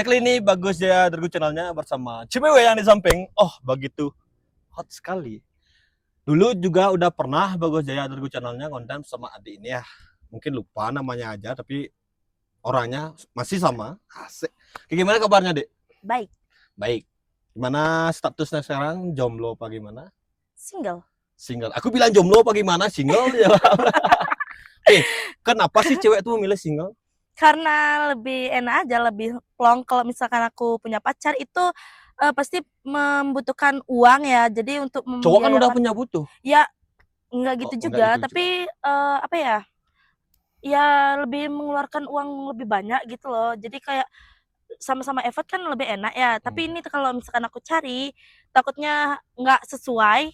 Ya kali ini bagus ya Dergu channelnya bersama cewek yang di samping. Oh begitu hot sekali. Dulu juga udah pernah Bagus Jaya Dergu channelnya konten sama adik ini ya. Mungkin lupa namanya aja tapi orangnya masih sama. Asik. Kayak gimana kabarnya, Dek? Baik. Baik. Gimana statusnya sekarang? Jomblo apa gimana? Single. Single. Aku bilang jomblo apa gimana? Single ya. Kenapa sih cewek tuh memilih single? Karena lebih enak aja, lebih plong. Kalau misalkan aku punya pacar itu pasti membutuhkan uang ya. Jadi untuk Cowok kan udah punya butuh. Ya enggak gitu juga, enggak gitu tapi apa ya? Ya lebih mengeluarkan uang lebih banyak gitu loh. Jadi kayak sama-sama effort kan lebih enak ya. Tapi ini kalau misalkan aku cari takutnya nggak sesuai.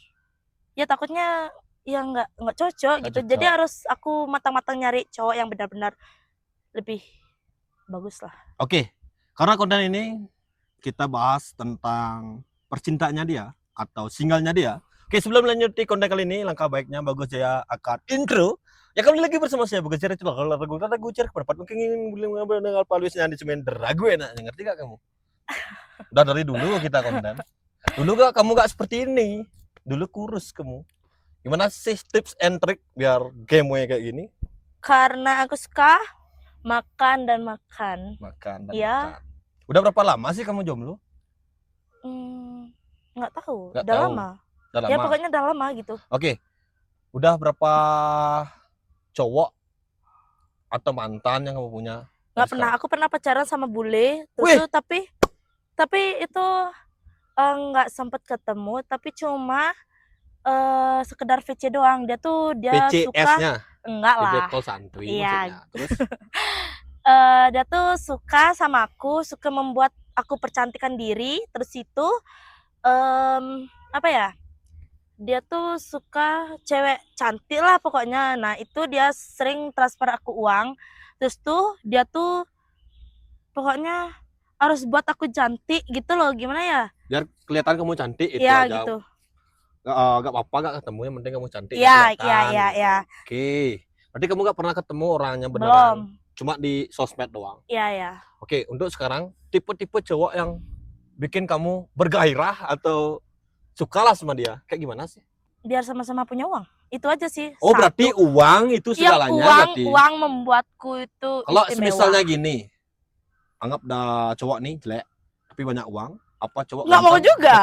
Ya takutnya ya nggak cocok gitu. Jadi harus aku matang-matang nyari cowok yang benar-benar lebih bagus lah. Oke, karena konten ini kita bahas tentang percintaannya dia atau singlenya dia. Oke, sebelum lanjut di konten kali ini, langkah baiknya Bagus Jaya akan intro. Ya kembali lagi bersama saya Bagus Jaya. Coba kalau ragu cari pendapat mungkin ingin mendengar palusnya di semen ragu enak, ngerti gak kamu? Udah dari dulu kita konten. Dulu gak kamu gak seperti ini. Dulu kurus kamu. Gimana sih tips and trick biar game-nya kayak gini? Karena aku suka makan dan makan. Makan dan ya. makan. Udah berapa lama sih kamu jomblo? Nggak tahu. Nggak udah tahu. lama. Udah lama. Ya pokoknya udah lama gitu. Oke. Udah berapa cowok atau mantan yang kamu punya? Nggak pernah. Aku pernah pacaran sama bule. Terus tapi itu nggak sempet ketemu. Tapi cuma sekedar VC doang. Dia VCS-nya? suka. Enggak lah. Video call santuy maksudnya. Terus? Dia tuh suka sama aku, suka membuat aku percantikan diri. Terus itu apa ya? Dia tuh suka cewek cantik lah pokoknya. Nah itu dia sering transfer aku uang. Terus tuh dia tuh pokoknya harus buat aku cantik gitu loh. Gimana ya? Biar kelihatan kamu cantik itu ya, aja. Gitu. Gak apa-apa gak ketemu, yang penting kamu cantik. Iya. Oke. Berarti kamu gak pernah ketemu orangnya beneran? Belum. Cuma di sosmed doang? Iya. Oke, untuk sekarang tipe-tipe cowok yang bikin kamu bergairah atau sukalah sama dia, kayak gimana sih? Biar sama-sama punya uang. Itu aja sih. Oh, berarti uang itu segalanya? Uang membuatku itu kalau istimewa. misalnya gini, anggap dah cowok nih jelek tapi banyak uang, apa cowok nggak mau juga?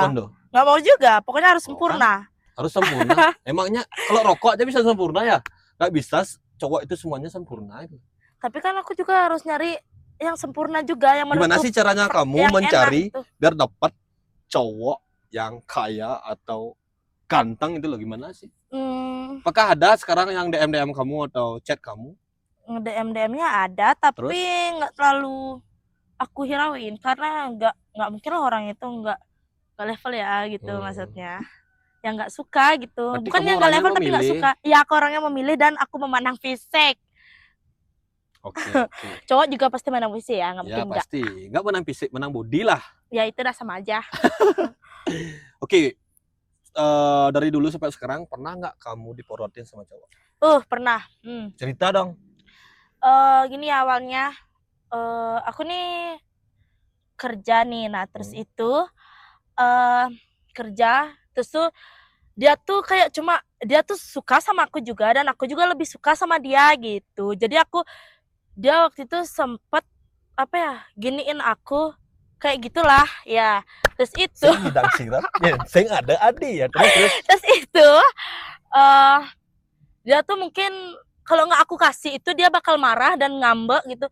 Nggak mau juga, pokoknya harus sempurna. Kan? Harus sempurna. Emangnya kalau rokok aja bisa sempurna ya? Nggak bisa cowok itu semuanya sempurna itu. Tapi kan aku juga harus nyari yang sempurna juga, yang gimana sih caranya kamu mencari biar dapat cowok yang kaya atau ganteng itu loh, gimana sih? Apakah ada sekarang yang DM kamu atau chat kamu? DM-nya ada, tapi nggak terlalu aku hirauin karena nggak mungkin lah orang itu nggak level ya gitu. Maksudnya yang nggak suka gitu. Berarti bukan yang nggak level tapi nggak suka ya. Aku orangnya memilih dan aku memandang fisik. Oke. Cowok juga pasti menang fisik ya, nggak mungkin pasti nggak menang fisik, menang body lah ya. Itu udah sama aja. Oke. Dari dulu sampai sekarang pernah nggak kamu diporotin sama cowok? Pernah. Cerita dong. Gini awalnya aku nih kerja nih. Nah terus itu kerja terus tuh dia tuh kayak dia tuh suka sama aku juga dan aku juga lebih suka sama dia gitu. Jadi dia waktu itu sempet apa ya, giniin aku kayak gitulah ya. Terus itu saya ada adi ya. Terus itu dia tuh mungkin kalau nggak aku kasih itu dia bakal marah dan ngambek gitu.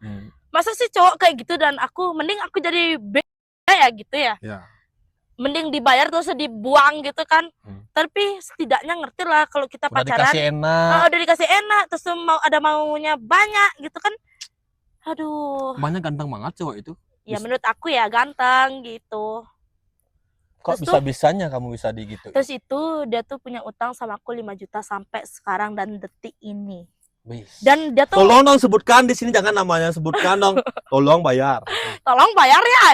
Masa sih cowok kayak gitu, dan mending aku jadi beda ya gitu ya. Mending dibayar terus dibuang gitu kan. Tapi setidaknya ngerti lah kalau kita pacaran udah dikasih enak terus maunya banyak gitu kan. Aduh, banyak ganteng banget cowok itu ya. Menurut aku ya ganteng gitu. Kok bisa-bisanya kamu bisa gitu? Terus itu dia tuh punya utang sama aku 5 juta sampai sekarang dan detik ini. Dan dia tuh tolong dong sebutkan di sini, jangan namanya sebutkan dong. Tolong bayar. Tolong bayar ya.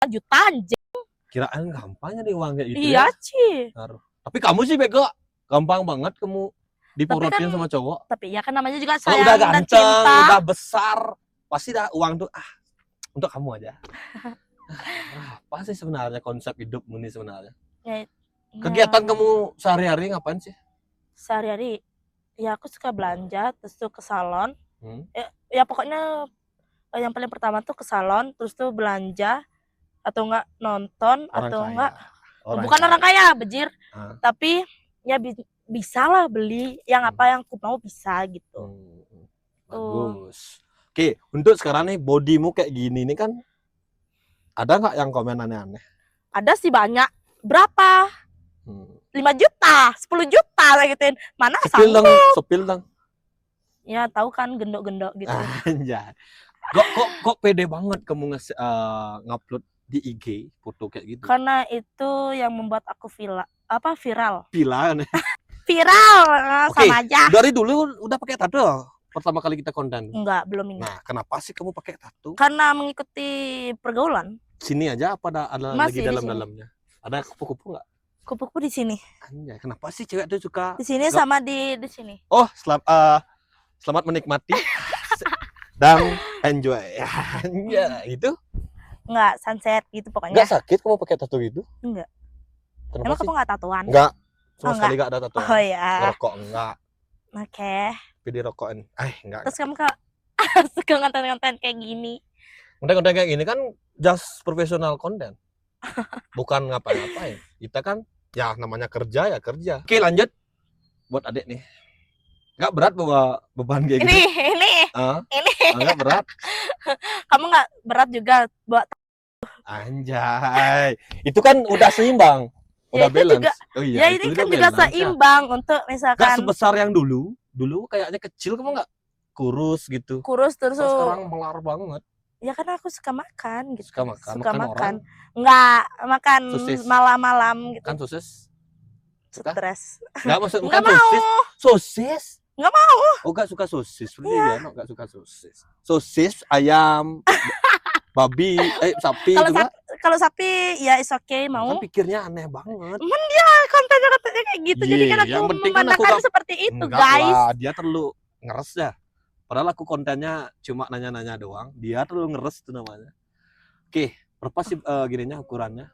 Juta anjing. Kiraan gampangnya nih uang kayak gitu. Iya sih. Tapi kamu sih bego, gampang banget kamu diporotin sama cowok. Tapi ya kan namanya juga sayang udah ganteng, dan cinta. udah besar, pasti dah uang tuh untuk kamu aja. Apa sih sebenarnya konsep hidupmu nih sebenarnya? Ya, Kegiatan ya, kamu sehari-hari ngapain sih? sehari-hari ya aku suka belanja, terus tuh ke salon. Hmm? Ya pokoknya yang paling pertama tuh ke salon, terus tuh belanja atau enggak nonton Orang atau kaya. enggak bukan orang kaya, bejir. Ah. Tapi ya bisa lah beli yang apa yang aku mau bisa gitu. Bagus. Oke, untuk sekarang nih bodimu kayak gini nih kan ada nggak yang komen aneh-aneh? Ada sih banyak. Berapa? Hmm. 5 juta, 10 juta lah gituin. Mana Sepil sanggup? dong, sepil dong. Ya tahu kan gendok-gendok gitu. Anjay. Kok pede banget kamu ngupload di IG foto kayak gitu? Karena itu yang membuat aku viral. Pila nih. Viral, Oke, sama aja. dari dulu udah pakai tato pertama kali kita konten. Enggak, belum ini. Nah, kenapa sih kamu pakai tato? Karena mengikuti pergaulan. Sini aja apa ada lagi Masih di dalam-dalamnya? Ada kupu-kupu nggak? Kupu-kupu di sini. Anjay, kenapa sih cewek tuh suka? Di sini Nggak- sama di sini. Oh, selamat menikmati dan enjoy. Ya, itu Enggak, sunset gitu pokoknya. nggak sakit kamu pakai tato gitu? Enggak. Kenapa Emang sih? kamu enggak tatoan? Enggak, sama Oh, sekali nggak ada tato. Oh ya. Ngerokok enggak, Oke. tapi dirokokin. Enggak. Terus kamu suka ngonten-ngonten kayak gini. Konten-konten kayak gini kan just profesional konten. Bukan ngapain-ngapain. Kita kan ya namanya kerja ya kerja. Oke, lanjut. Buat adik nih. Nggak berat bawa beban kayak Ini, gitu? ini. Nggak berat. Kamu enggak berat juga buat Anjay. Itu kan udah seimbang. Ya, Udah itu balance. juga. Oh Ya iya, ini itu kan udah juga balance, ya. seimbang untuk Nggak misalkan sebesar yang dulu. Dulu kayaknya kecil kamu nggak kurus gitu. kurus terus Kok sekarang melar banget. ya kan aku suka makan gitu. Suka makan. Suka Makan makan. orang. Enggak makan Sosis. malam-malam gitu. Kan sosis. Suka? Stres. Nggak maksud Enggak bukan sosis. mau. Sosis? Nggak mau. Oh, nggak suka sosis. Iya. Nggak suka sosis. Sosis, ayam, babi, sapi Kalau juga. kalau sapi ya is okay mau. Kan pikirnya aneh banget. Kontennya kayak gitu. Jadi kan Iya, yang aku penting kan aku memandangkan nggak- seperti itu, Enggak guys. lah, dia terlalu ngeres ya. Padahal aku kontennya cuma nanya-nanya doang. Dia terlalu ngeres itu namanya. Oke, berapa sih gininya ukurannya?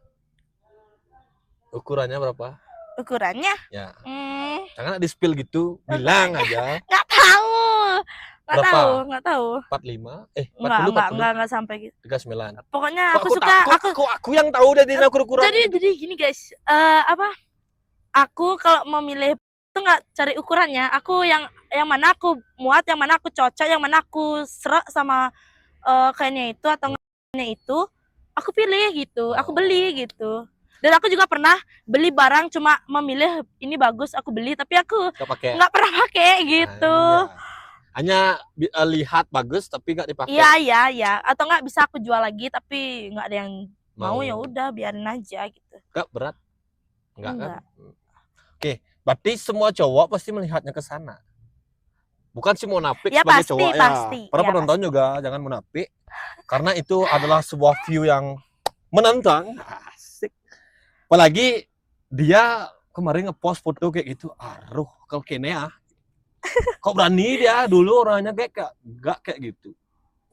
Ukurannya berapa? Ukurannya Ya, hmm, jangan di spill gitu, bilang aja. nggak tahu. Nggak Berapa? tahu, nggak tahu. 45? 40, Enggak sampai gitu. 39. Pokoknya Kok aku aku suka takut, kok aku yang tahu dari ukuran. jadi gini guys, aku kalau mau milih itu nggak cari ukurannya, aku yang mana aku muat, yang mana aku cocok, yang mana aku serak sama kainnya itu atau nggaknya itu, aku pilih gitu, aku beli gitu. Dan aku juga pernah beli barang cuma memilih ini bagus aku beli, tapi aku Nggak pakai. nggak pernah pakai gitu. Hanya lihat bagus tapi nggak dipakai. Iya, atau nggak bisa aku jual lagi tapi nggak ada yang mau, ya udah biarin aja gitu. Nggak berat? Nggak kan? Enggak. Oke, berarti semua cowok pasti melihatnya ke sana. Bukan sih munafik Ya, sebagai pasti, cowok pasti. ya. Para Ya, penonton juga jangan munafik. Karena itu adalah sebuah view yang menantang. Asik. Apalagi dia kemarin ngepost foto kayak gitu. Aduh, kalau kene ya. Kok berani dia dulu orangnya nggak kayak gitu.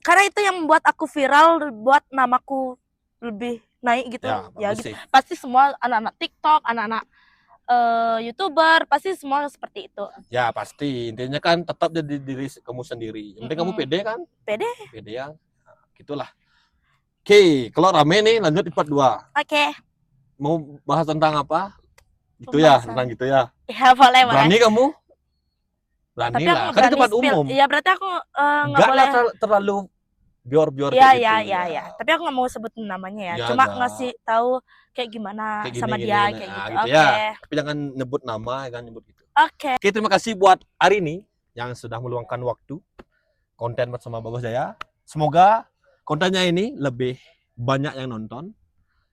Karena itu yang membuat aku viral, buat namaku lebih naik gitu. Ya bagus gitu. sih. Pasti semua anak-anak TikTok, anak-anak YouTuber pasti semua seperti itu. Ya pasti. Intinya kan tetap jadi diri kamu sendiri. Yang penting kamu pede kan? Pede. Pede ya. Nah, gitulah. Oke, kalau rame nih lanjut di part 2. Oke. Mau bahas tentang apa? Gitu ya, tentang gitu ya. Ya boleh. Berani kamu? Berani Tapi lah. aku Kan di tempat spill. umum. Iya berarti aku nggak Enggak boleh. lah terlalu bior-bior Iya, kayak gitu. iya. Tapi aku nggak mau sebutin namanya ya. Ya, Cuma enggak. ngasih tahu kayak gimana Kayak sama gini, dia gini, kayak nah, gitu. gitu Oke. ya. Tapi jangan nyebut nama, jangan nyebut gitu. Oke. Oke, terima kasih buat hari ini yang sudah meluangkan waktu konten bersama Bagus Jaya. Semoga kontennya ini lebih banyak yang nonton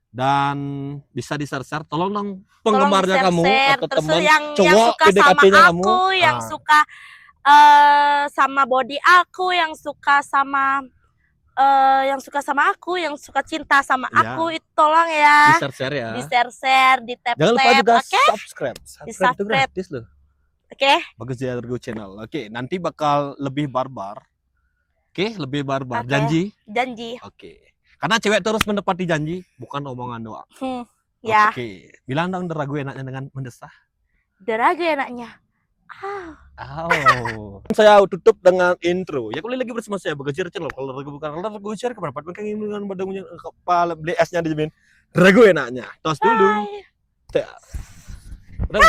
dan bisa di-share. Tolong dong penggemarnya kamu atau Terus teman yang cowok suka sama PDKT-nya aku, kamu. yang suka sama body aku, yang suka sama aku, yang suka cinta sama Iya. aku, itu tolong ya Di-share ya. di-share, di tap-tap. Jangan lupa juga Oke? subscribe. Subscribe itu Di-subscribe. gratis loh. Oke. Bagus Jaya Tergo Channel. Oke, nanti bakal lebih barbar. Oke, lebih barbar. Oke. Janji? Janji. Oke. Karena cewek terus menepati janji, bukan omongan doang. Ya, Oke, bilang dong ragu enaknya dengan mendesah. deraga enaknya. Oh. Saya tutup dengan intro. Ya kembali lagi bersama saya Bagas Channel. Kalau ragu bukan kalau ragu share keberapa kan dengan badannya kepala beli esnya dijamin. Ragu enaknya. Tos dulu. Bye. Udah